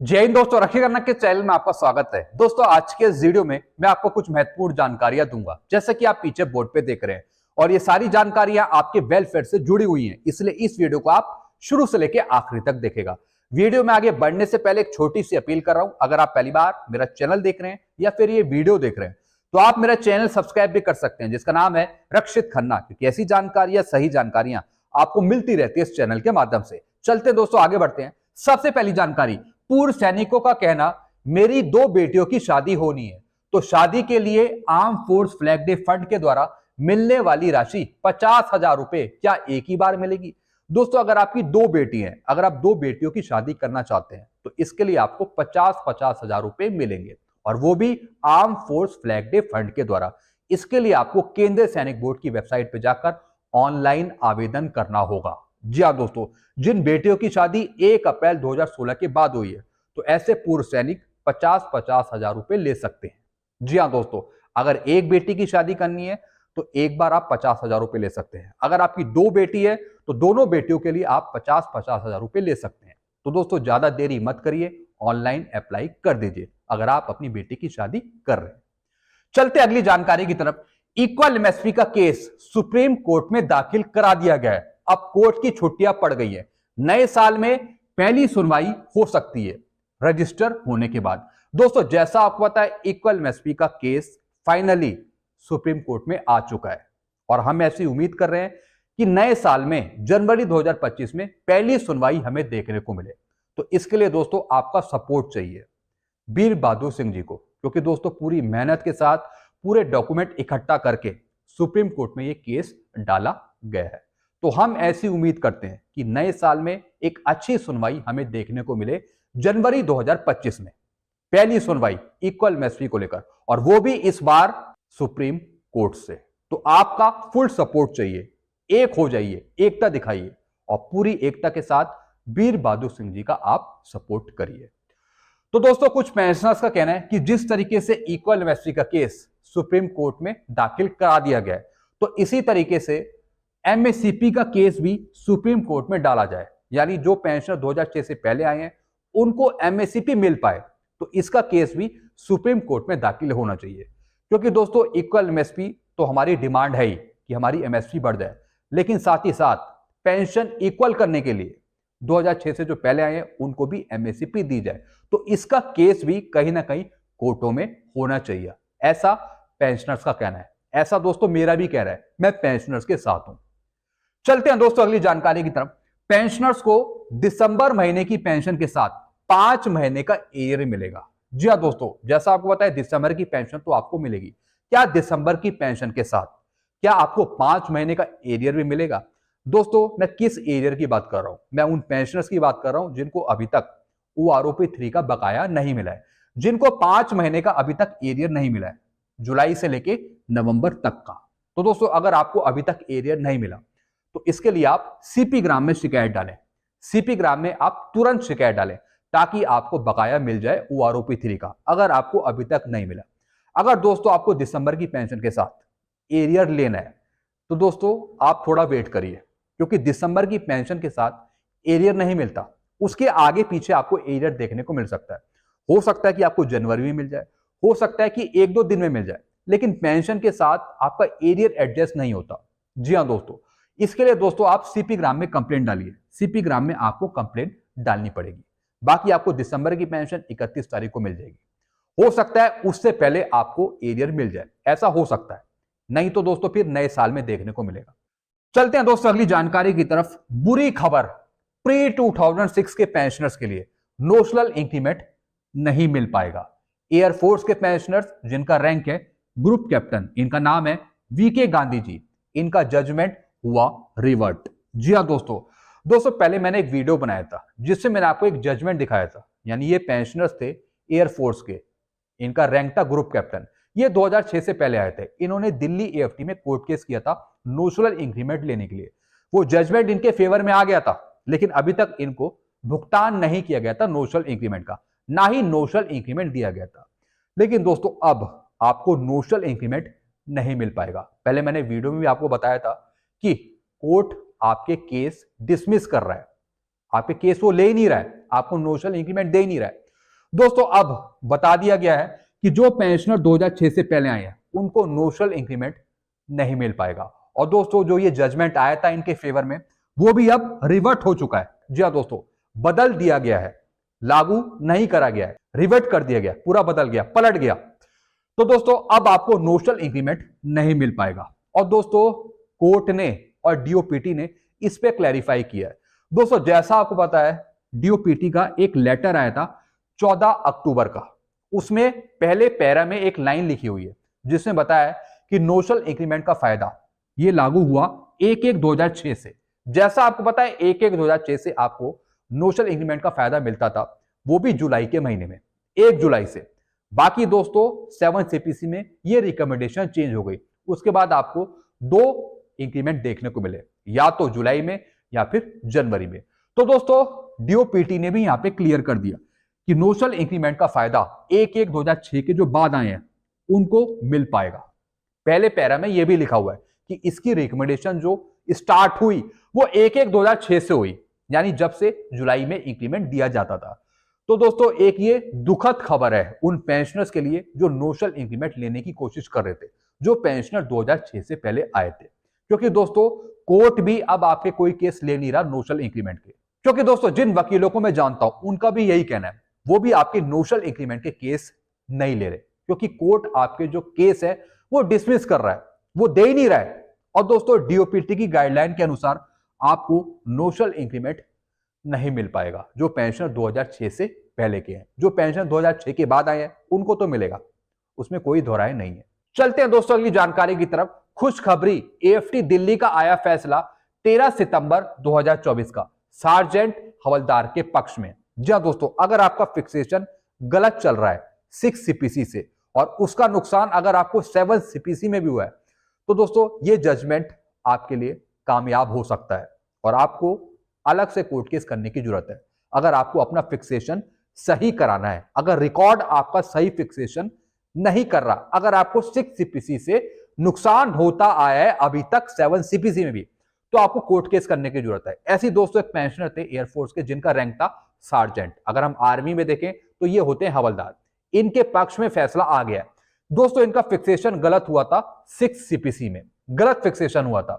जय हिंद दोस्तों, रखिए करना के चैनल में आपका स्वागत है। दोस्तों आज के इस वीडियो में मैं आपको कुछ महत्वपूर्ण जानकारियां दूंगा, जैसा कि आप पीछे बोर्ड पे देख रहे हैं। और ये सारी जानकारियां आपके वेलफेयर से जुड़ी हुई हैं, इसलिए इस वीडियो को आप शुरू से लेकर आखिरी तक देखेगा। वीडियो में आगे बढ़ने से पहले एक छोटी सी अपील कर रहा हूं, अगर आप पहली बार मेरा चैनल देख रहे हैं या फिर ये वीडियो देख रहे हैं तो आप मेरा चैनल सब्सक्राइब भी कर सकते हैं, जिसका नाम है रक्षित खन्ना, क्योंकि ऐसी जानकारियां, सही जानकारियां आपको मिलती रहती है इस चैनल के माध्यम से। चलते दोस्तों आगे बढ़ते हैं। सबसे पहली जानकारी, पूर्व सैनिकों का कहना, मेरी 2 बेटियों की शादी होनी है, तो शादी के लिए arm force flag day fund के द्वारा मिलने वाली राशि 50,000 रुपए क्या एक ही बार मिलेगी? दोस्तों अगर आपकी 2 बेटी हैं, अगर आप 2 बेटियों की शादी करना चाहते हैं तो इसके लिए आपको 50,000 रुपए मिलेंगे, और वो भी arm force flag day fund के द्वारा। इसके लिए आपको केंद्रीय सैनिक बोर्ड की वेबसाइट पर जाकर ऑनलाइन आवेदन करना होगा। जी हाँ दोस्तों, जिन बेटियों की शादी 1 अप्रैल 2016 के बाद हुई है तो ऐसे पूर्व सैनिक 50-50 हजार रुपए ले सकते हैं। जी हाँ दोस्तों, अगर एक बेटी की शादी करनी है तो एक बार आप 50,000 रुपए ले सकते हैं। अगर आपकी 2 बेटी है तो दोनों बेटियों के लिए आप 50-50 हजार रुपए ले सकते हैं। तो दोस्तों ज्यादा देरी मत करिए, ऑनलाइन अप्लाई कर दीजिए अगर आप अपनी बेटी की शादी कर रहे हैं। चलते अगली जानकारी की तरफ। इक्वल एमएसपी का केस सुप्रीम कोर्ट में दाखिल करा दिया गया है। अब कोर्ट की छुट्टियां पड़ गई है, नए साल में पहली सुनवाई हो सकती है रजिस्टर होने के बाद। दोस्तों जैसा आपको पता है, इक्वल एमएसपी का केस फाइनली सुप्रीम कोर्ट में आ चुका है, और हम ऐसी उम्मीद कर रहे हैं कि नए साल में जनवरी 2025 में पहली सुनवाई हमें देखने को मिले। तो इसके लिए दोस्तों आपका सपोर्ट चाहिए वीर बहादुर सिंह जी को, क्योंकि दोस्तों पूरी मेहनत के साथ पूरे डॉक्यूमेंट इकट्ठा करके सुप्रीम कोर्ट में यह केस डाला गया है। तो हम ऐसी उम्मीद करते हैं कि नए साल में एक अच्छी सुनवाई हमें देखने को मिले जनवरी 2025 में, पहली सुनवाई इक्वल एमएसपी को लेकर, और वो भी इस बार सुप्रीम कोर्ट से। तो आपका फुल सपोर्ट चाहिए, एक हो जाइए, एकता दिखाइए, और पूरी एकता के साथ वीर बहादुर सिंह जी का आप सपोर्ट करिए। तो दोस्तों कुछ पेंशनर्स का कहना है कि जिस तरीके से इक्वल एमएसपी का केस सुप्रीम कोर्ट में दाखिल करा दिया गया है, तो इसी तरीके से एमएससीपी का केस भी सुप्रीम कोर्ट में डाला जाए, यानी जो पेंशनर 2006 से पहले आए हैं उनको एमएससीपी मिल पाए, तो इसका केस भी सुप्रीम कोर्ट में दाखिल होना चाहिए। क्योंकि दोस्तों इक्वल एमएसपी तो हमारी डिमांड है ही कि हमारी एमएसपी बढ़ जाए, लेकिन साथ ही साथ पेंशन इक्वल करने के लिए 2006 से जो पहले आए हैं उनको भी एमएसपी दी जाए। तो इसका केस भी कहीं ना कहीं कोर्टों में होना चाहिए, ऐसा पेंशनर्स का कहना है। ऐसा दोस्तों मेरा भी कह रहा है, मैं पेंशनर्स के साथ हूं। चलते हैं दोस्तों अगली जानकारी की तरफ। पेंशनर्स को दिसंबर महीने की पेंशन के साथ 5 महीने का एरियर मिलेगा। जी हाँ दोस्तों, जैसा आपको पता है दिसंबर की पेंशन तो आपको मिलेगी, क्या दिसंबर की पेंशन के साथ क्या आपको 5 महीने का एरियर भी मिलेगा? दोस्तों मैं किस एरियर की बात कर रहा हूं? मैं उन पेंशनर्स की बात कर रहा हूं जिनको अभी तक ओआरओपी 3 का बकाया नहीं मिला है, जिनको 5 महीने का अभी तक एरियर नहीं मिला है, जुलाई से लेके नवंबर तक का। तो दोस्तों अगर आपको अभी तक एरियर नहीं मिला तो इसके लिए आप सीपी ग्राम में शिकायत डालें। सीपी ग्राम में आप तुरंत शिकायत डालें ताकि आपको बकाया मिल जाए ओआरओपी 3 का, अगर आपको अभी तक नहीं मिला। अगर दोस्तों आपको दिसंबर की पेंशन के साथ एरियर लेना है तो दोस्तों आप थोड़ा वेट करिए, क्योंकि दिसंबर की पेंशन के साथ एरियर नहीं मिलता, उसके आगे पीछे आपको एरियर देखने को मिल सकता है। हो सकता है कि आपको जनवरी में मिल जाए, हो सकता है कि 1-2 दिन में मिल जाए, लेकिन पेंशन के साथ आपका एरियर एडजस्ट नहीं होता। जी हाँ दोस्तों, इसके लिए दोस्तों आप सीपी ग्राम में कंप्लेंट डालिए, सीपी ग्राम में आपको कंप्लेंट डालनी पड़ेगी। बाकी आपको दिसंबर की पेंशन 31 तारीख को मिल जाएगी। हो सकता है उससे पहले आपको एरियर मिल जाए, ऐसा हो सकता है, नहीं तो दोस्तों फिर नए साल में देखने को मिलेगा। चलते हैं दोस्तों अगली जानकारी की तरफ। बुरी खबर, प्री 2006 के पेंशनर्स के लिए नोशनल इंक्रीमेंट नहीं मिल पाएगा। एयरफोर्स के पेंशनर्स जिनका रैंक है ग्रुप कैप्टन, इनका नाम है वीके गांधी जी, इनका जजमेंट हुआ रिवर्ट। जी हाँ दोस्तों पहले मैंने एक वीडियो बनाया था जिससे मैंने आपको एक जजमेंट दिखाया था, यानी ये पेंशनर्स थे एयरफोर्स के, इनका रैंक था ग्रुप कैप्टन, ये 2006 से पहले आए थे। इन्होंने दिल्ली एएफटी में कोर्ट केस किया था नोशनल इंक्रीमेंट लेने के लिए। वो जजमेंट इनके फेवर में आ गया था, लेकिन अभी तक इनको भुगतान नहीं किया गया था नोशनल इंक्रीमेंट का, ना ही नोशनल इंक्रीमेंट दिया गया था। लेकिन दोस्तों अब आपको नोशनल इंक्रीमेंट नहीं मिल पाएगा। पहले मैंने वीडियो में भी आपको बताया था कि कोर्ट आपके केस डिसमिस कर रहा है, आपके केस वो ले ही नहीं रहा है, आपको नोशनल इंक्रीमेंट दे ही नहीं रहा है। दोस्तों अब बता दिया गया है कि जो पेंशनर 2006 से पहले आए हैं उनको नोशनल इंक्रीमेंट नहीं मिल पाएगा। और दोस्तों जो ये जजमेंट आया था इनके फेवर में वो भी अब रिवर्ट हो चुका है। जी हाँ दोस्तों, बदल दिया गया है, लागू नहीं करा गया है, रिवर्ट कर दिया गया, पूरा बदल गया, पलट गया। तो दोस्तों अब आपको नोशनल इंक्रीमेंट नहीं मिल पाएगा। और दोस्तों कोर्ट ने और डीओपीटी ने इस पे क्लैरिफाई किया है। दोस्तों जैसा आपको पता है डीओपीटी का एक लेटर आया था 14 अक्टूबर का, उसमें पहले पैरा में एक लाइन लिखी हुई है जिसमें बताया कि नोशनल इंक्रीमेंट का फायदा ये लागू हुआ 1/1/2006 से। जैसा आपको पता है 1/1/2006 से आपको नोशनल इंक्रीमेंट का फायदा मिलता था, वो भी जुलाई के महीने में 1 जुलाई से। बाकी दोस्तों 7 सीपीसी में ये रिकमेंडेशन चेंज हो गई, उसके बाद आपको 2 इंक्रीमेंट देखने को मिले, या तो जुलाई में या फिर जनवरी में। तो दोस्तों डीओपीटी ने भी यहां पे क्लियर कर दिया कि नोशनल इंक्रीमेंट का फायदा 1/1/2006 के जो बाद आए हैं उनको मिल पाएगा। पहले पैरा में यह भी लिखा हुआ है कि इसकी रिकमेंडेशन जो स्टार्ट हुई वो 1/1/2006 से हुई, यानी जब से जुलाई में इंक्रीमेंट दिया जाता था। तो दोस्तों एक ये दुखद खबर है उन पेंशनर्स के लिए जो नोशनल इंक्रीमेंट लेने की कोशिश कर रहे थे, जो पेंशनर 2006 से पहले आए थे। क्योंकि दोस्तों कोर्ट भी अब आपके कोई केस ले नहीं रहा नोशनल इंक्रीमेंट के। क्योंकि दोस्तों जिन वकीलों को मैं जानता हूं उनका भी यही कहना है, वो भी आपके नोशनल इंक्रीमेंट के केस नहीं ले रहे, क्योंकि कोर्ट आपके जो केस है वो डिसमिस कर रहा है, वो दे ही नहीं रहा है। और दोस्तों डीओपीटी की गाइडलाइन के अनुसार आपको नोशनल इंक्रीमेंट नहीं मिल पाएगा जो पेंशनर 2006 से पहले के हैं। जो पेंशनर 2006 के बाद आए हैं उनको तो मिलेगा, उसमें कोई दोहराए नहीं है। चलते हैं दोस्तों अगली जानकारी की तरफ। खुशखबरी, एएफटी दिल्ली का आया फैसला 13 सितंबर 2024 का सार्जेंट हवलदार के पक्ष में। जी हां दोस्तों, अगर आपका फिक्सेशन गलत चल रहा है 6 सीपीसी से और उसका नुकसान अगर आपको 7 सीपीसी में भी हुआ है, तो दोस्तों ये जजमेंट आपके लिए कामयाब हो सकता है और आपको अलग से कोर्ट केस करने की जरूरत है। अगर आपको अपना फिक्सेशन सही कराना है, अगर रिकॉर्ड आपका सही फिक्सेशन नहीं कर रहा, अगर आपको 6 सीपीसी से नुकसान होता आया है अभी तक 7 सीपीसी में भी, तो आपको कोर्ट केस करने की जरूरत है। ऐसी दोस्तों एक पेंशनर थे एयरफोर्स के जिनका रैंक था सार्जेंट। अगर हम आर्मी में देखें तो ये होते हैं हवलदार। इनके पक्ष में फैसला आ गया। दोस्तों इनका फिक्सेशन गलत हुआ था 6 सीपीसी में, गलत फिक्सेशन हुआ था।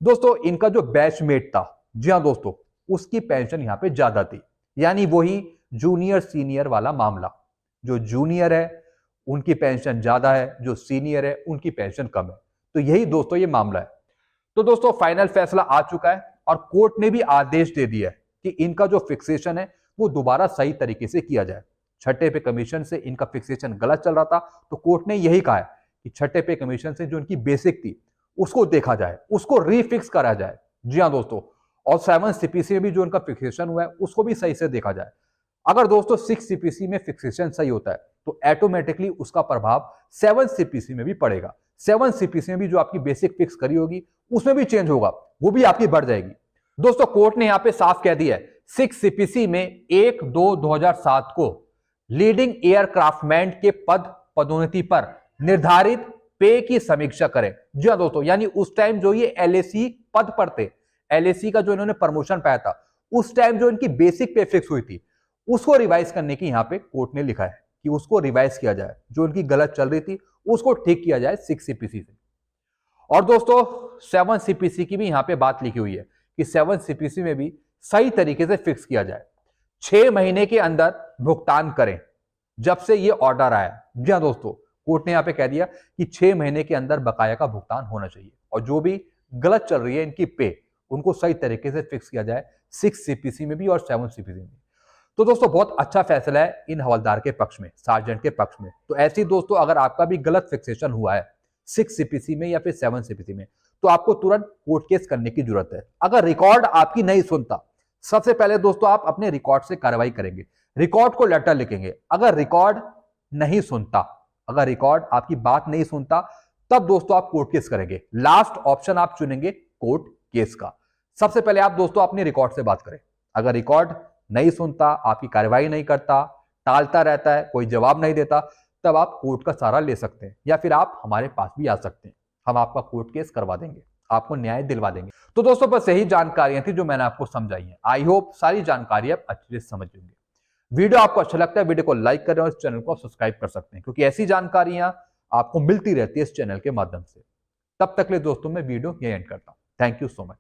दोस्तों इनका जो बैचमेट था, जी हां दोस्तों, उसकी पेंशन यहां पे ज्यादा थी, यानी वही जूनियर सीनियर वाला मामला। जो जूनियर है उनकी पेंशन ज्यादा है, जो सीनियर है उनकी पेंशन कम है। तो यही दोस्तों ये मामला है। तो दोस्तों फाइनल फैसला आ चुका है और कोर्ट ने भी आदेश दे दिया है कि इनका जो फिक्सेशन है वो दोबारा सही तरीके से किया जाए। छठे पे कमीशन से इनका फिक्सेशन गलत चल रहा था, तो कोर्ट ने यही कहा है कि छठे पे कमीशन से जो इनकी बेसिक थी उसको देखा जाए, उसको रीफिक्स करा जाए। जी हाँ दोस्तों, और 7 सीपीसी में भी जो इनका फिक्सेशन हुआ है उसको भी सही से देखा जाए। अगर दोस्तों 6 सीपीसी में फिक्सेशन सही होता है तो ऑटोमेटिकली उसका प्रभाव 7 सीपीसी में भी पड़ेगा। 7 सीपीसी में भी जो आपकी बेसिक फिक्स करी होगी उसमें भी चेंज होगा, वो भी आपकी बढ़ जाएगी। दोस्तों कोर्ट ने यहां पे साफ कह दिया है 6 सीपीसी में 1/2/2007 को लीडिंग एयरक्राफ्टमैन के पदोन्नति पर निर्धारित पे की समीक्षा करें। जी हाँ दोस्तों, यानी उस टाइम जो ये एलएसी पद पर थे, एलएसी का जो इन्होंने प्रमोशन पाया था, उस टाइम जो इनकी बेसिक पे फिक्स हुई थी उसको रिवाइज करने की यहां पे कोर्ट ने लिखा है कि उसको रिवाइज किया जाए, जो इनकी गलत चल रही थी उसको ठीक किया जाए 6 सीपीसी से। और दोस्तों 7 सीपीसी की भी यहां पे बात लिखी हुई है कि 7 सीपीसी में भी सही तरीके से फिक्स किया जाए। 6 महीने के अंदर भुगतान करें जब से ये ऑर्डर आया। जी हाँ दोस्तों, कोर्ट ने यहां पे कह दिया कि 6 महीने के अंदर बकाया का भुगतान होना चाहिए और जो भी गलत चल रही है इनकी पे, उनको सही तरीके से फिक्स किया जाए 6 सीपीसी में भी और 7 सीपीसी में भी। तो दोस्तों बहुत अच्छा फैसला है इन हवलदार के पक्ष में, सार्जेंट के पक्ष में। तो ऐसे ही दोस्तों अगर आपका भी गलत फिक्सेशन हुआ है 6 सीपीसी में या फिर 7 सीपीसी में, तो आपको तुरंत कोर्ट केस करने की जरूरत है। अगर रिकॉर्ड आपकी नहीं सुनता, सबसे पहले दोस्तों आप अपने रिकॉर्ड से कार्रवाई करेंगे, रिकॉर्ड को लेटर लिखेंगे। अगर रिकॉर्ड नहीं सुनता, अगर रिकॉर्ड आपकी बात नहीं सुनता, तब दोस्तों आप कोर्ट केस करेंगे। लास्ट ऑप्शन आप चुनेंगे कोर्ट केस का। सबसे पहले आप दोस्तों अपने रिकॉर्ड से बात करें। अगर रिकॉर्ड नहीं सुनता, आपकी कार्रवाई नहीं करता, टालता रहता है, कोई जवाब नहीं देता, तब आप कोर्ट का सहारा ले सकते हैं या फिर आप हमारे पास भी आ सकते हैं। हम आपका कोर्ट केस करवा देंगे, आपको न्याय दिलवा देंगे। तो दोस्तों बस यही जानकारियां थी जो मैंने आपको समझाई है। आई होप सारी जानकारी आप अच्छे से समझ लेंगे। वीडियो आपको अच्छा लगता है, वीडियो को लाइक करें और इस चैनल को सब्सक्राइब कर सकते हैं, क्योंकि ऐसी जानकारियां आपको मिलती रहती है इस चैनल के माध्यम से। तब तक के लिए दोस्तों मैं वीडियो यही एंड करता हूं। Thank you so much.